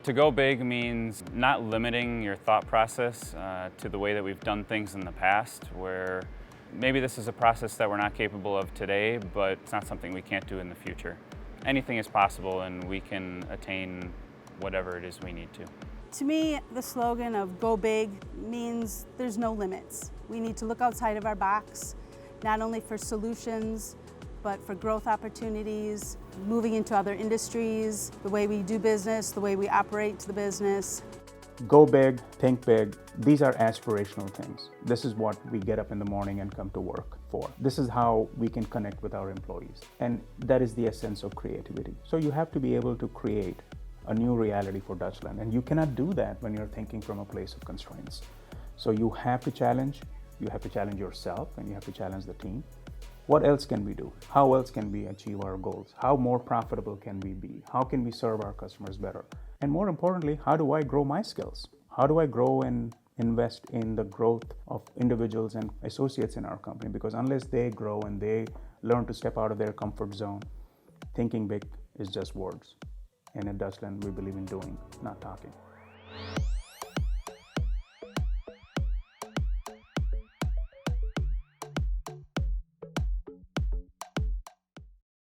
To go big means not limiting your thought process to the way that we've done things in the past, where maybe this is a process that we're not capable of today, but it's not something we can't do in the future. Anything is possible, and we can attain whatever it is we need to. To me, the slogan of "Go Big" means there's no limits. We need to look outside of our box, not only for solutions, but for growth opportunities, moving into other industries, the way we do business, the way we operate the business. Go big, think big. These are aspirational things. This is what we get up in the morning and come to work for. This is how we can connect with our employees. And that is the essence of creativity. So you have to be able to create a new reality for Dutchland. And you cannot do that when you're thinking from a place of constraints. So you have to challenge yourself, and you have to challenge the team. What else can we do? How else can we achieve our goals? How more profitable can we be? How can we serve our customers better? And more importantly, how do I grow my skills? How do I grow and invest in the growth of individuals and associates in our company? Because unless they grow and they learn to step out of their comfort zone, thinking big is just words. And at Dutchland, we believe in doing, not talking.